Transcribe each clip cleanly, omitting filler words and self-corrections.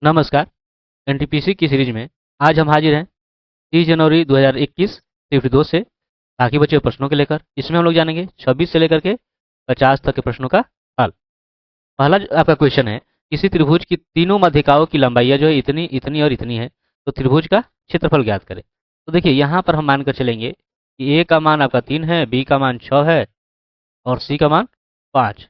नमस्कार। एनटीपीसी की सीरीज में आज हम हाजिर हैं 30 जनवरी 2021 शिफ्ट 2 से बाकी बचे प्रश्नों के लेकर। इसमें हम लोग जानेंगे 26 से लेकर के 50 तक के प्रश्नों का हल। पहला जो आपका क्वेश्चन है, किसी त्रिभुज की तीनों माध्यिकाओं की लंबाई जो है इतनी इतनी और इतनी है, तो त्रिभुज का क्षेत्रफल ज्ञात करें। तो देखिए यहाँ पर हम मानकर चलेंगे कि ए का मान आपका 3 है, बी का मान 6 है और सी का मान 5।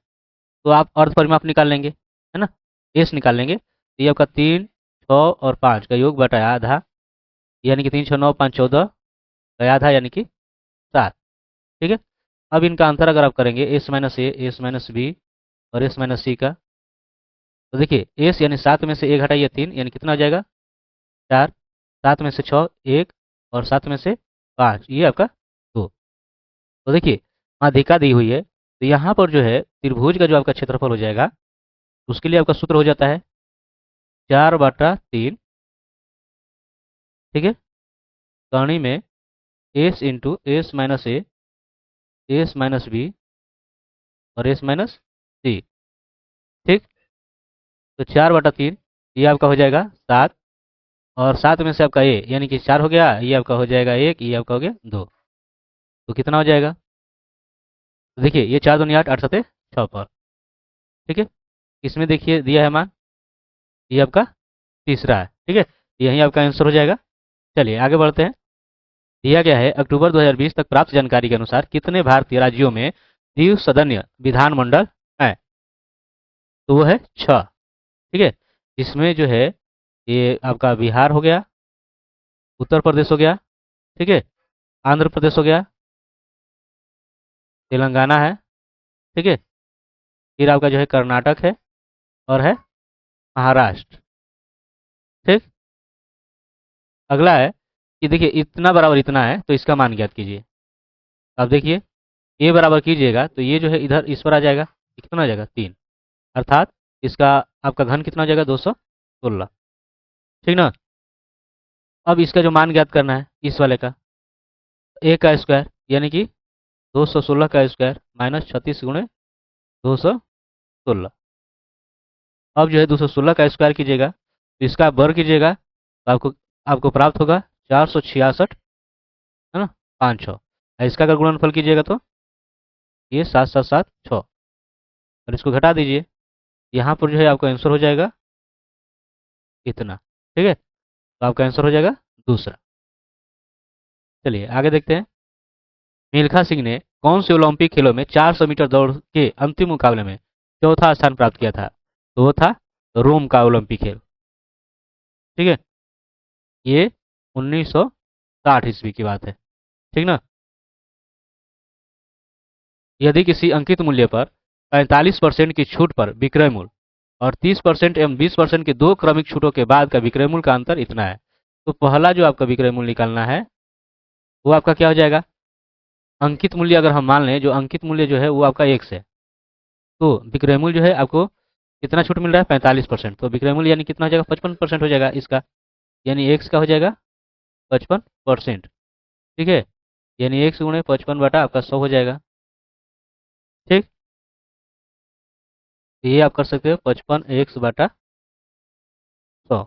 तो आप अर्ध परिमाप निकाल लेंगे, है ना, एस निकाल लेंगे। तो ये आपका 3, 6 और 5 का योग बटाया आधा, यानी कि 3, 6, 9, 5, 14 का आधा यानी कि 7। ठीक है। अब इनका अंतर अगर आप करेंगे एस माइनस ए, एस माइनस बी और एस माइनस सी का, तो देखिए एस यानी 7 में से ए घटाइए 3 यानी कितना हो जाएगा 4, 7 में से 6 1 और 7 में से 5 ये आपका 2। तो देखिए माध्यिका दी हुई है, तो यहाँ पर जो है त्रिभुज का जो आपका क्षेत्रफल हो जाएगा, उसके लिए आपका सूत्र हो जाता है 4/3। ठीक है। कर्णी में एस इंटू एस माइनस ए, एस माइनस बी और एस माइनस सी। ठीक। तो 4/3 ये आपका हो जाएगा 7 और 7 में से आपका ए यानी कि 4 हो गया, ये आपका हो जाएगा 1, ये आपका हो गया 2। तो कितना हो जाएगा, तो देखिए ये 4 दूनी 8, 8 सते 6 पर। ठीक है। इसमें देखिए दिया है मान, ये आपका तीसरा है। ठीक है। यही आपका आंसर हो जाएगा। चलिए आगे बढ़ते हैं। दिया गया है अक्टूबर 2020 तक प्राप्त जानकारी के अनुसार कितने भारतीय राज्यों में द्विसदनीय विधानमंडल है। तो वो है 6। ठीक है। इसमें जो है ये आपका बिहार हो गया, उत्तर प्रदेश हो गया, ठीक है, आंध्र प्रदेश हो गया, तेलंगाना है, ठीक है, फिर आपका जो है कर्नाटक है और है महाराष्ट्र। ठीक। अगला है कि देखिए इतना बराबर इतना है तो इसका मान ज्ञात कीजिए। अब देखिए ए बराबर कीजिएगा तो ये जो है इधर इस पर आ जाएगा, ये कितना आ जाएगा 3, अर्थात इसका आपका घन कितना हो जाएगा 216। ठीक ना। अब इसका जो मान ज्ञात करना है इस वाले का, ए का स्क्वायर यानी कि 216 का स्क्वायर माइनस 36 गुणे 216। अब जो है 216 का स्क्वायर कीजिएगा तो इसका आप वर्ग कीजिएगा तो आपको आपको प्राप्त होगा 466, है ना, 5 6। इसका अगर गुणनफल कीजिएगा तो ये 7776 और इसको घटा दीजिए, यहाँ पर जो है आपका आंसर हो जाएगा इतना। ठीक है। तो आपका आंसर हो जाएगा दूसरा। चलिए आगे देखते हैं। मिल्खा सिंह ने कौन से ओलंपिक खेलों में 400 मीटर दौड़ के अंतिम मुकाबले में चौथा स्थान प्राप्त किया था। तो वो था रोम का ओलंपिक खेल। ठीक है। ये 1960 ईस्वी की बात है। ठीक ना। यदि किसी अंकित मूल्य पर 45% की छूट पर विक्रय मूल्य और 30% एवं 20% की दो क्रमिक छूटों के बाद का विक्रय मूल्य का अंतर इतना है, तो पहला जो आपका विक्रय मूल्य निकालना है वो आपका क्या हो जाएगा, अंकित मूल्य अगर हम मान लें, जो अंकित मूल्य जो है वो आपका 1 है, तो विक्रय मूल्य जो है आपको कितना छूट मिल रहा है 45%, तो विक्रय मूल्य यानी कितना हो जाएगा 55% हो जाएगा इसका, यानी एक्स का हो जाएगा 55%। ठीक है। यानी 1 गुणे 55 आपका 100 हो जाएगा। ठीक। तो ये आप कर सकते हो 55x/100।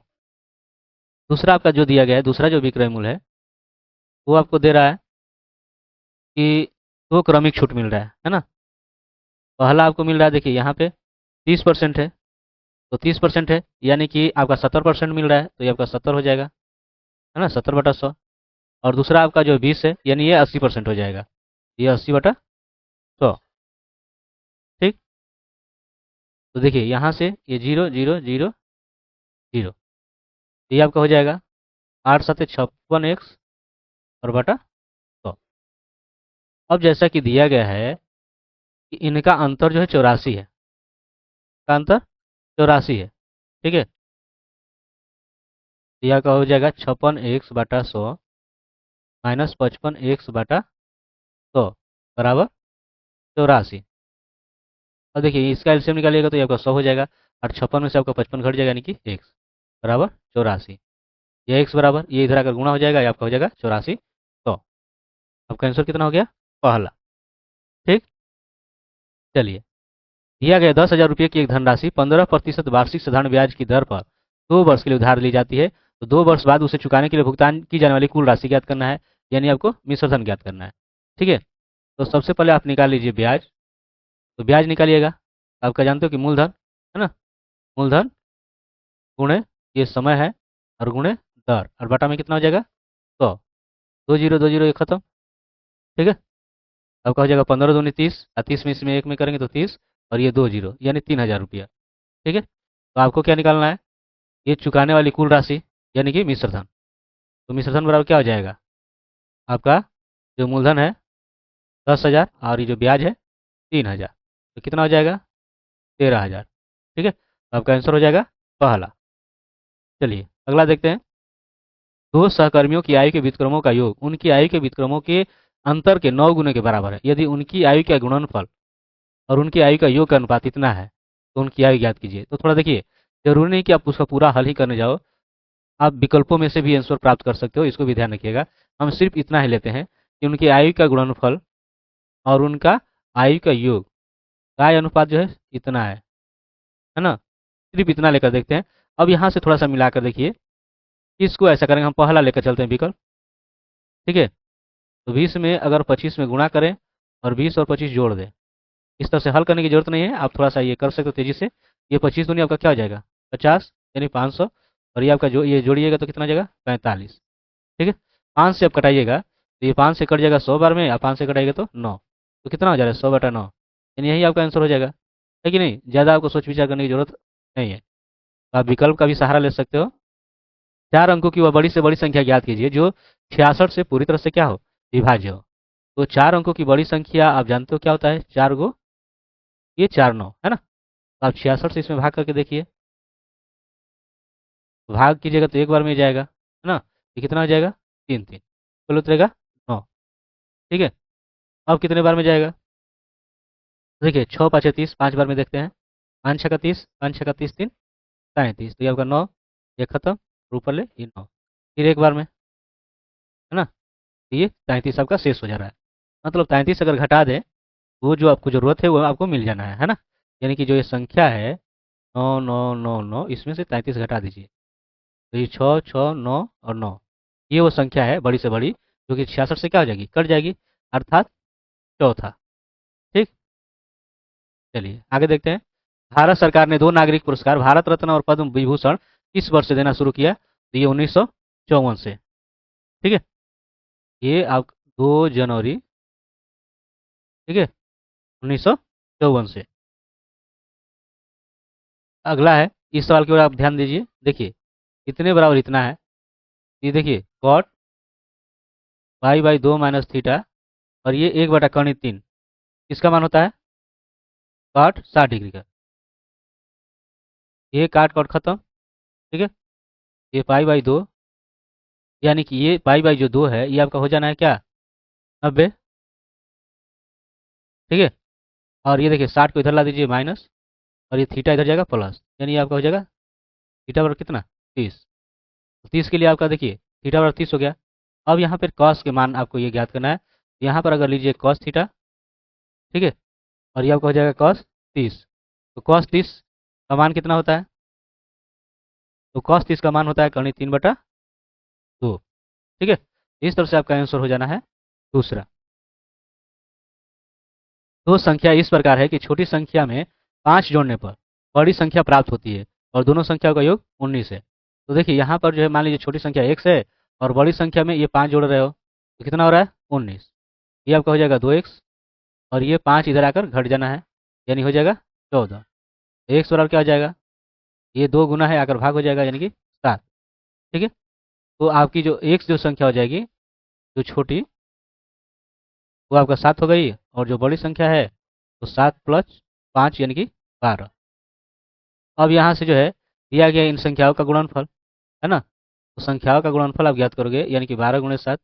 दूसरा आपका जो दिया गया है, दूसरा जो विक्रय मूल्य है वो आपको दे रहा है कि दो क्रमिक छूट मिल रहा है ना। पहला आपको मिल रहा है देखिए यहाँ पे 30% है, तो 30% है यानी कि आपका 70% मिल रहा है, तो ये आपका 70 हो जाएगा, है ना, 70/100। और दूसरा आपका जो 20 है यानी ये 80% हो जाएगा, ये 80/100। ठीक। तो देखिए यहाँ से ये 0 0 0 0, ये आपका हो जाएगा 8×7 = 56x और बटा 100। अब जैसा कि दिया गया है कि इनका अंतर जो है 84 है, का अंतर 84 है। ठीक है। यह का हो जाएगा 56x/100 माइनस 55x/100 बराबर 84। अब देखिए इसका एलसीएम निकालिएगा तो ये आपका 100 हो जाएगा और 56 में से आपका 55 घट जाएगा यानी कि x बराबर 84। यह x बराबर ये इधर अगर गुणा हो जाएगा, ये आपका हो जाएगा 84 100। आपका आंसर कितना हो गया पहला। ठीक। चलिए दिया गया 10,000 रुपये की एक धनराशि 15% वार्षिक साधारण ब्याज की दर पर 2 वर्ष के लिए उधार ली जाती है, तो 2 वर्ष बाद उसे चुकाने के लिए भुगतान की जाने वाली कुल राशि ज्ञात करना है, यानी आपको मिश्र धन ज्ञात करना है। ठीक है, तो सबसे पहले आप निकाल लीजिए ब्याज। तो ब्याज निकालिएगा, आपका जानते हो कि मूलधन है ना, मूलधन गुणे ये समय है और गुणे दर, और बटा में कितना हो जाएगा 100। 2 0 ये खत्म। ठीक है, आपका हो जाएगा 15 दूनी 30, और 30 में इसमें एक में करेंगे तो 30, और ये 2 0 यानी 3000 रुपया। ठीक है, तो आपको क्या निकालना है, ये चुकाने वाली कुल राशि यानी कि मिश्र धन। तो मिश्र धन बराबर क्या हो जाएगा, आपका जो मूलधन है 10,000 और ये जो ब्याज है 3,000, तो कितना हो जाएगा 13,000। ठीक है, तो आपका आंसर हो जाएगा पहला। चलिए अगला देखते हैं। दो सहकर्मियों की आयु के व्युत्क्रमों का योग उनकी आयु के व्युत्क्रमों के अंतर के 9 गुने के बराबर है। यदि उनकी आयु का गुणनफल और उनकी आयु का योग का अनुपात इतना है तो उनकी आयु ज्ञात कीजिए। तो थोड़ा देखिए, जरूरी नहीं कि आप उसका पूरा हल ही करने जाओ, आप विकल्पों में से भी आंसर प्राप्त कर सकते हो, इसको भी ध्यान रखिएगा। हम सिर्फ इतना ही लेते हैं कि उनकी आयु का गुणनफल और उनका आयु का योग का अनुपात जो है इतना है ना, सिर्फ इतना लेकर देखते हैं। अब यहाँ से थोड़ा सा मिलाकर देखिए, इसको ऐसा करेंगे, हम पहला लेकर चलते हैं विकल्प। ठीक है, तो 20 में अगर 25 में गुणा करें और 20 और 25 जोड़ दें, इस तरह से हल करने की जरूरत नहीं है, आप थोड़ा सा ये कर सकते हो तेजी से। ये 25 दूनी आपका क्या हो जाएगा 50 यानी 500, और ये आपका जो ये जोड़िएगा तो कितना हो जाएगा 45। ठीक है, 5 से आप कटाइएगा तो ये 5 से कट जाएगा 100 बार में, या 5 से कटाइएगा तो 9, तो कितना हो जाएगा 100/9, यानी यही आपका आंसर हो जाएगा। है कि नहीं, ज़्यादा आपको सोच विचार करने की जरूरत नहीं है, तो आप विकल्प का भी सहारा ले सकते हो। 4 अंकों की वह बड़ी से बड़ी संख्या ज्ञात कीजिए जो 66 से पूरी तरह से क्या हो, विभाज्य हो। तो 4 अंकों की बड़ी संख्या आप जानते हो क्या होता है, 4 गो ये 4 9 है ना, तो आप 66 से इसमें भाग करके देखिए, भाग कीजिएगा तो एक बार में ही जाएगा है ना, ये कितना हो जाएगा 3 3, कुल उतरेगा 9। ठीक है, अब कितने बार में जाएगा, देखिए 6 5 30, 5 बार में देखते हैं, 5 6 30, 5 6 30 3 37, तो ये आपका 9, ये खत्म, ऊपर ले ये 9, फिर एक बार में है ना, तो ये 37 आपका शेष हो जा रहा है। मतलब 37 अगर घटा दें, वो जो आपको जरूरत है वो आपको मिल जाना है ना, यानी कि जो ये संख्या है 9 9 9 9, इसमें से 37 घटा दीजिए, तो ये 6 6 9 और 9, ये वो संख्या है बड़ी से बड़ी जो कि 66 से क्या हो जाएगी, कट जाएगी, अर्थात चौथा। ठीक, चलिए आगे देखते हैं। भारत सरकार ने 2 नागरिक पुरस्कार भारत रत्न और पद्म विभूषण किस वर्ष से देना शुरू किया, तो ये 1954 से। ठीक है, ये आप 2 जनवरी, ठीक है, 1954 से। अगला है, इस सवाल की ओर आप ध्यान दीजिए, देखिए इतने बराबर इतना है, ये देखिए कॉट पाई/2 माइनस थीटा, और ये 1/3 किसका मान होता है, कॉट 60 डिग्री का। ये काट कॉट खत्म। ठीक है, ये पाई/2, यानी कि ये पाई जो 2 है ये आपका हो जाना है क्या 90। ठीक है, और ये देखिए 60 को इधर ला दीजिए माइनस, और ये थीटा इधर जाएगा प्लस, यानी ये आपका हो जाएगा थीटा बराबर कितना 30। 30 के लिए आपका देखिए थीटा बराबर 30 हो गया। अब यहाँ पर कॉस के मान आपको ये ज्ञात करना है, यहाँ पर अगर लीजिए कॉस थीटा, ठीक है, और ये आपका हो जाएगा कॉस 30। तो कॉस 30 का मान कितना होता है, तो कॉस 30 का मान होता है करनी 3/2। ठीक है, इस तरह से आपका आंसर हो जाना है दूसरा। दो संख्या इस प्रकार है कि छोटी संख्या में 5 जोड़ने पर बड़ी संख्या प्राप्त होती है और दोनों संख्याओं का योग 19 है। तो देखिए यहाँ पर जो है मान लीजिए छोटी संख्या x है और बड़ी संख्या में ये 5 जोड़ रहे हो, तो कितना हो रहा है 19, ये आपका हो जाएगा 2x, और ये 5 इधर आकर घट जाना है, यानी हो जाएगा 14। x बराबर क्या हो जाएगा, ये 2 गुना है आकर भाग हो जाएगा यानी कि 7। ठीक है, तो आपकी जो x जो संख्या हो जाएगी जो छोटी, वो आपका 7 हो गई, और जो बड़ी संख्या है तो 7 + 5 यानी कि 12। अब यहाँ से जो है दिया गया इन संख्याओं का गुणनफल है ना, तो संख्याओं का गुणनफल आप ज्ञात करोगे, यानी कि 12 × 7,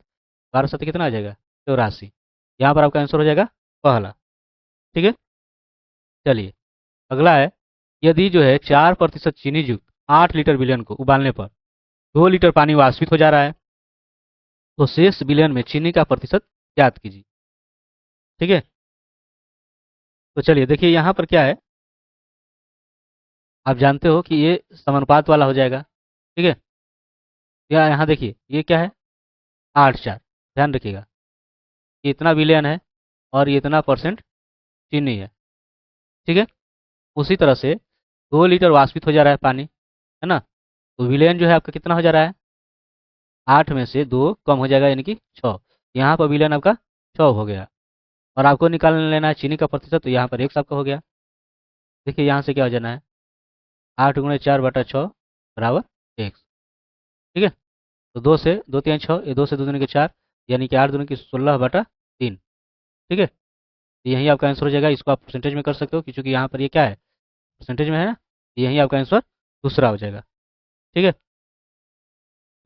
12 7 कितना आ जाएगा 84। यहाँ पर आपका आंसर हो जाएगा पहला। ठीक है, चलिए अगला है, यदि जो है 4% चीनी युक्त 8 लीटर विलयन को उबालने पर 2 लीटर पानी वाष्पित हो जा रहा है, तो शेष विलयन में चीनी का प्रतिशत ज्ञात कीजिए। ठीक है, तो चलिए देखिए यहाँ पर क्या है, आप जानते हो कि ये समानुपात वाला हो जाएगा, ठीक है। या यहाँ देखिए ये क्या है, 8/4, ध्यान रखिएगा, ये इतना विलयन है और ये इतना परसेंट चीनी है। ठीक है। उसी तरह से 2 लीटर वाष्पित हो जा रहा है पानी, है ना, तो विलयन जो है आपका कितना हो जा रहा है, 8 में से 2 कम हो जाएगा यानी कि 6। यहाँ पर विलयन आपका 6 हो गया। और आपको निकाल लेना है चीनी का प्रतिशत, तो यहाँ पर x आपका हो गया। देखिए यहाँ से क्या हो जाना है, 8 × 4/6 बराबर x। ठीक है। तो 2 से 2 3 6, ये 2 से 2 दूनी के 4, यानी कि 8 दूनी की 16/3। ठीक है। तो यही आपका आंसर हो जाएगा। इसको आप परसेंटेज में कर सकते हो क्योंकि यहाँ पर ये क्या है, परसेंटेज में है ना, यही आपका आंसर दूसरा हो जाएगा। ठीक है।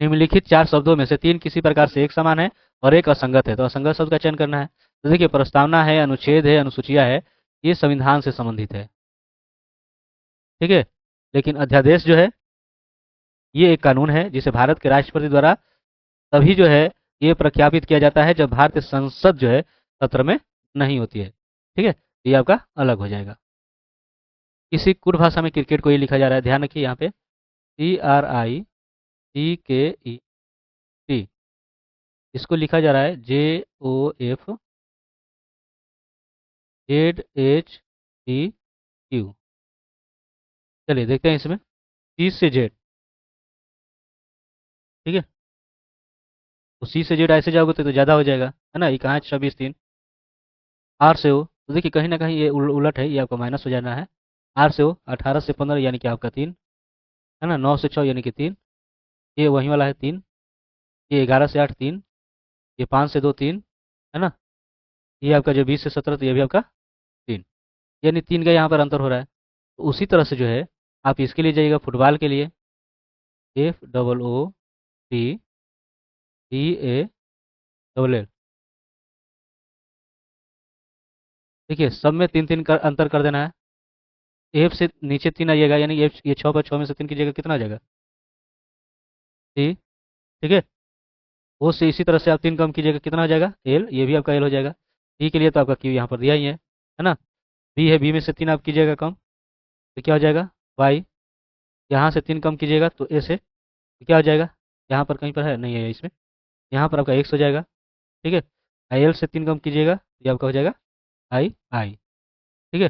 निम्नलिखित 4 शब्दों में से 3 किसी प्रकार से एक समान है और एक असंगत है, तो असंगत शब्द का चयन करना है। तो देखिए प्रस्तावना है, अनुच्छेद है, अनुसूचिया है, ये संविधान से संबंधित है। ठीक है। लेकिन अध्यादेश जो है ये एक कानून है जिसे भारत के राष्ट्रपति द्वारा तभी जो है ये प्रख्यापित किया जाता है जब भारतीय संसद जो है सत्र में नहीं होती है। ठीक है। ये आपका अलग हो जाएगा। इसी कुट भाषा में क्रिकेट को ये लिखा जा रहा है, ध्यान रखिए यहाँ पे CRICKET, इसको लिखा जा रहा है JOFZHEQ। चलिए देखते हैं इसमें C से Z। ठीक है। तो C से Z ऐसे जाओगे तो ज़्यादा हो जाएगा, है ना, ये कहाँ है 26 3। R से O, तो देखिए कहीं ना कहीं ये उलट है, ये आपका माइनस हो जाना है। R से O 18 से 15 यानी कि आपका 3, है ना, 9 से 6 यानी कि 3, ये वही वाला है 3, ये 11 से 8 3, ये 5 से 2 3, है ना, ये आपका जो 20 से 17 तो ये भी आपका 3, यानी 3 का यहाँ पर अंतर हो रहा है। तो उसी तरह से जो है आप इसके लिए जाइएगा फुटबॉल के लिए, FOOTBALL। देखिए सब में 3 3 का अंतर कर देना है। एफ से नीचे 3 आइएगा यानी एफ, ये 6 पर 6 में से 3 कीजिएगा कितना आ जाएगा, 3। ठीक है। ओ से इसी तरह से आप 3 कम कीजिएगा कितना हो जाएगा, एल, ये भी आपका एल हो जाएगा। टी के लिए तो आपका क्यू यहाँ पर दिया ही है ना। बी है, बी में से 3 आप कीजिएगा कम तो क्या हो जाएगा, वाई। यहाँ से 3 कम कीजिएगा तो ए से तो क्या हो जाएगा, यहाँ पर कहीं पर है नहीं है इसमें, यहाँ पर आपका एक्स हो जाएगा। ठीक है। आई एल से 3 कम कीजिएगा तो ये आपका हो जाएगा आई आई। ठीक है।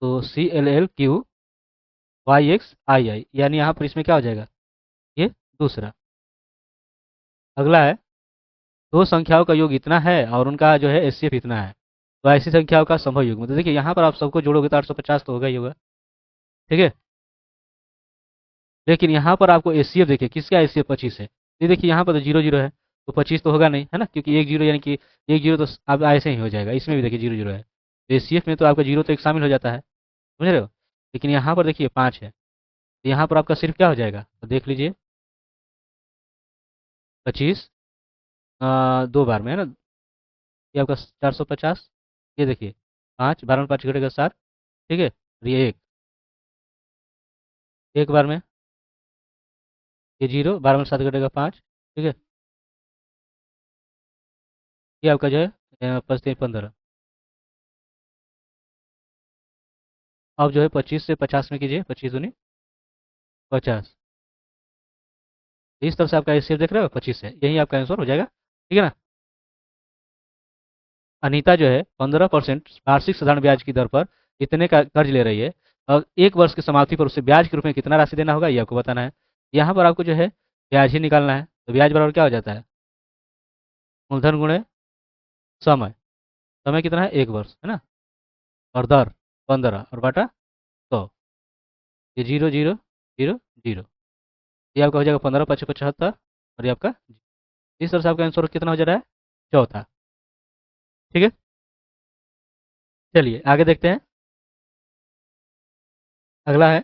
तो CLL Q YX II, यानी यहाँ पर इसमें क्या हो जाएगा, ये दूसरा। अगला है दो संख्याओं का योग इतना है और उनका जो है एचसीएफ इतना है, तो ऐसी संख्याओं का संभव युग्म। तो देखिए यहाँ पर आप सबको जोड़ोगे तो 850 तो होगा ही होगा। ठीक है। लेकिन यहाँ पर आपको एचसीएफ देखिए किसका एचसीएफ 25 है, ये देखिए यहाँ पर तो 0 0 है, तो 25 तो होगा नहीं, है ना, क्योंकि 1 0 यानी कि 1 0 तो अब ऐसे ही हो जाएगा। इसमें भी देखिए 0 0 है, तो एचसीएफ में तो आपका 0 तो एक शामिल हो जाता है, समझ रहे हो। लेकिन यहाँ पर देखिए 5 है, तो यहाँ पर आपका सिर्फ क्या हो जाएगा, तो देख लीजिए 25 दो बार में, है ना, ये आपका 450। ये देखिए 5, 12 में 5 घटेगा 7। ठीक है। और ये एक बार में, ये 0, 12 में 7 घटेगा 5। ठीक है। ये आपका जो है 5 3 15। अब जो है 25 से 50 में कीजिए, 25 दूनी 50। इस तरह से आपका एचसीएफ देख रहे हो 25 है, यही आपका आंसर हो जाएगा। ठीक है ना। अनीता जो है 15% वार्षिक साधारण ब्याज की दर पर इतने का कर्ज ले रही है और 1 वर्ष की समाप्ति पर उसे ब्याज के रूप में कितना राशि देना होगा ये आपको बताना है। यहाँ पर आपको जो है ब्याज ही निकालना है, तो ब्याज बराबर क्या हो जाता है, मूलधन गुणे समय। समय कितना है, 1 वर्ष, है ना, और दर 15 और बाटा 100, ये 0 0 0 0, ये आपका हो जाएगा 15×5 = 75 और ये आपका, इस तरह से आपका आंसर कितना हो जा रहा है, चौथा। ठीक है। चलिए आगे देखते हैं। अगला है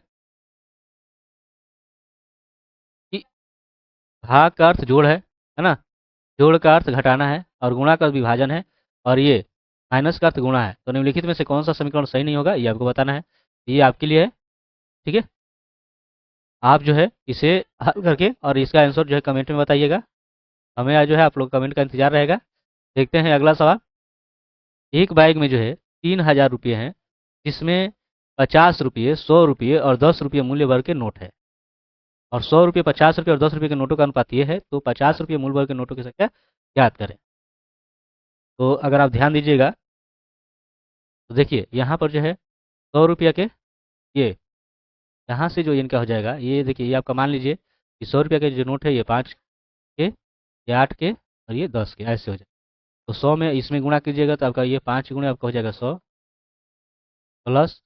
कि भाग का अर्थ जोड़ है ना, जोड़ का अर्थ घटाना है और गुणा का अर्थ विभाजन है, और ये माइनस का अर्थ गुणा है। तो निम्नलिखित में से कौन सा समीकरण सही नहीं होगा ये आपको बताना है, ये आपके लिए है। ठीक है। आप जो है इसे हल करके और इसका आंसर जो है कमेंट में बताइएगा, हमें आज जो है आप लोग कमेंट का इंतजार रहेगा। देखते हैं अगला सवाल। एक बैग में जो है 3000 रुपये हैं, जिसमें 50 रुपये, 100 रुपये और 10 रुपये मूल्य वर्ग के नोट है। और 100 रुपये, 50 रुपये और 10 रुपये के नोटों का अनुपात ये है, तो 50 रुपये मूल वर्ग के नोटों की संख्या ज्ञात करें। तो अगर आप ध्यान दीजिएगा तो देखिए यहाँ पर जो है 100 रुपया के ये यहाँ से जो इनका हो जाएगा, ये देखिए ये आपका मान लीजिए कि 100 रुपया के जो नोट है ये 5 के, ये 8 के और ये 10 के, ऐसे हो जाए। तो 100 में इसमें गुणा कीजिएगा तो आपका ये 5 गुणे आपका हो जाएगा 100, प्लस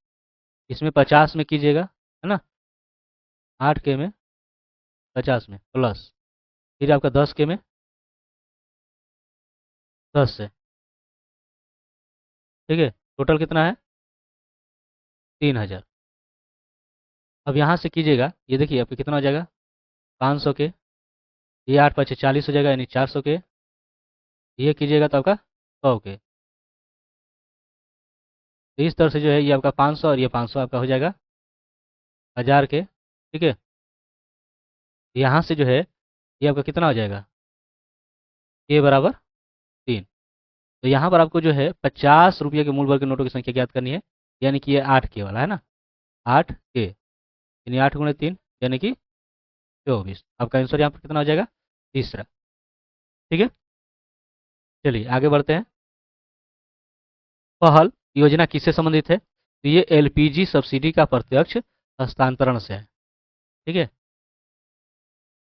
इसमें 50 में कीजिएगा, है ना, 8 के में 50 में, प्लस फिर आपका 10 के में 10 से, ठीक है, टोटल कितना है 3000। अब यहाँ से कीजिएगा, ये देखिए आपका कितना हो जाएगा 500 के, ये 8 5 40 हो जाएगा, यानी 400 के, ये कीजिएगा तो आपका 100 के। तो इस तरह से जो है ये आपका 500 और ये 500 आपका हो जाएगा 1000 के, ठीक है। यहाँ से जो है ये आपका कितना हो जाएगा के बराबर 3। तो यहाँ पर आपको जो है 50 रुपये के मूल वर्ग के नोटों की संख्या ज्ञात करनी है, यानी कि ये 8 के वाला है ना, 8 के, यानी 8 गुणे 3 यानी कि 24। आपका आंसर यहाँ पर कितना हो जाएगा तीसरा, ठीक है। चलिए आगे बढ़ते हैं। पहल योजना किससे संबंधित है? तो ये एलपीजी सब्सिडी का प्रत्यक्ष हस्तांतरण से है, ठीक है।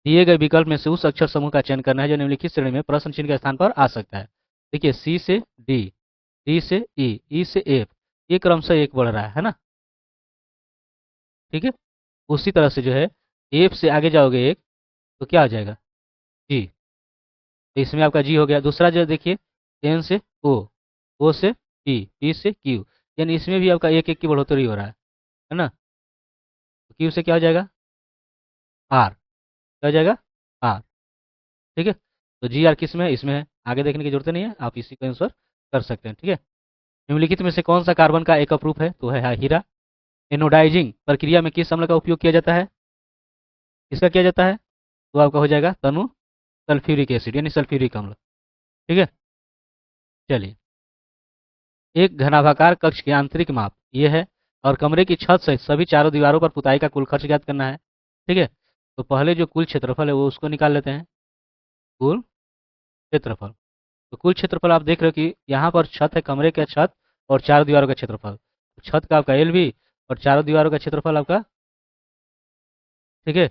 दिए गए विकल्प में से उस अक्षर समूह का चयन करना है जो निम्नलिखित श्रेणी में प्रश्न चिन्ह के स्थान पर आ सकता है। देखिए सी से डी, डी से ई से एफ, ये क्रमशः एक बढ़ रहा है ना, ठीक है। उसी तरह से जो है एफ से आगे जाओगे एक तो क्या हो जाएगा जी, तो इसमें आपका जी हो गया। दूसरा जो देखिए एन से ओ से पी से क्यू, यानी इसमें भी आपका एक एक की बढ़ोतरी हो रहा है ना। तो क्यू से क्या हो जाएगा आर, क्या हो जाएगा आर, ठीक है। तो जी आर किस में है? इसमें है, आगे देखने की जरूरत नहीं है, आप इसी का आंसर कर सकते हैं, ठीक है। निम्नलिखित में से कौन सा कार्बन का एक अप्रूप है? तो है हीरा। एनोडाइजिंग प्रक्रिया में किस अम्ल का उपयोग किया जाता है? किसका किया जाता है? तो आपका हो जाएगा तनु सल्फ्यूरिक एसिड, यानी सल्फ्यूरिक अम्ल, ठीक है। चलिए, एक घनाभाकार कक्ष की आंतरिक माप ये है और कमरे की छत सहित सभी चारों दीवारों पर पुताई का कुल खर्च ज्ञात करना है, ठीक है। तो पहले जो कुल क्षेत्रफल है वो उसको निकाल लेते हैं, कुल क्षेत्रफल। तो कुल क्षेत्रफल आप देख रहे हो कि यहाँ पर छत है, कमरे का छत और चारों दीवारों का क्षेत्रफल, छत का आपका एल भी और चारों दीवारों का क्षेत्रफल आपका, ठीक है,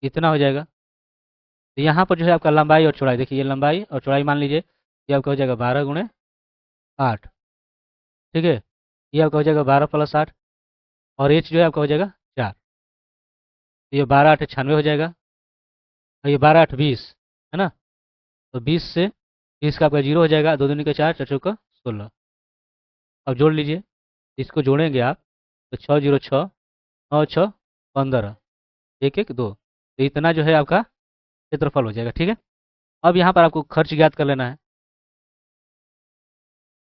इतना हो जाएगा। तो यहाँ पर जो है आपका लंबाई और चौड़ाई, देखिए ये लंबाई और चौड़ाई मान लीजिए ये आपका हो जाएगा 12 × 8, ठीक है। ये आपका हो जाएगा 12 + 8 और एच जो है आपका हो जाएगा 4। तो ये 12 8 96 हो जाएगा और ये 12 8 20 है ना। तो 20 से 20 का आपका जीरो हो जाएगा, 2 दूनी का 4, 4 चौका 16। अब जोड़ लीजिए, इसको जोड़ेंगे आप तो 6 0 6, 9 6 15, 1 1 2, तो इतना जो है आपका क्षेत्रफल हो जाएगा, ठीक है। अब यहाँ पर आपको खर्च ज्ञात कर लेना है।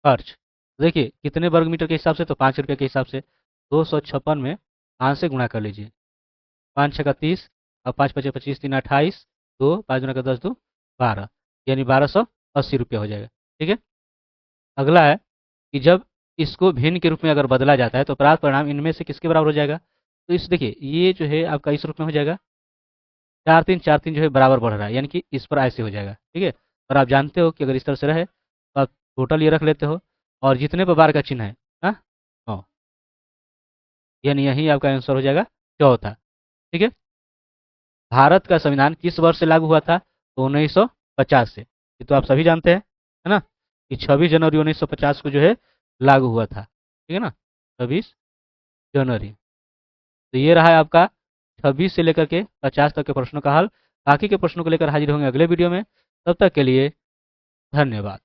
खर्च देखिए कितने वर्ग मीटर के हिसाब से, तो 5 रुपये के हिसाब से 256 में 5 से गुणा कर लीजिए, 5 6 30 और 5 5 25 3 28, 2 5 गुना का 10 2 12, यानी 1280 रुपये हो जाएगा, ठीक है। अगला है कि जब इसको भिन्न के रूप में अगर बदला जाता है तो प्राप्त परिणाम इनमें से किसके बराबर हो जाएगा? तो इस देखिए ये जो है आपका इस रूप में हो जाएगा, 4 3 जो है बराबर बढ़ रहा है, यानी कि इस पर ऐसे हो जाएगा, ठीक है। और आप जानते हो कि अगर इस तरह से रहे तो आप टोटल ये रख लेते हो और जितने पर बार का चिन्ह है हाँ 9, यानी यही आपका आंसर हो जाएगा चौथा, ठीक है। भारत का संविधान किस वर्ष से लागू हुआ था? तो 1950 से, ये तो आप सभी जानते हैं, है ना, कि 26 जनवरी 1950 को जो है लागू हुआ था, ठीक है ना, 26 जनवरी। तो ये रहा है आपका 26 से लेकर के 50 तक के प्रश्नों का हल। बाकी के प्रश्नों को लेकर हाजिर होंगे अगले वीडियो में, तब तक के लिए धन्यवाद।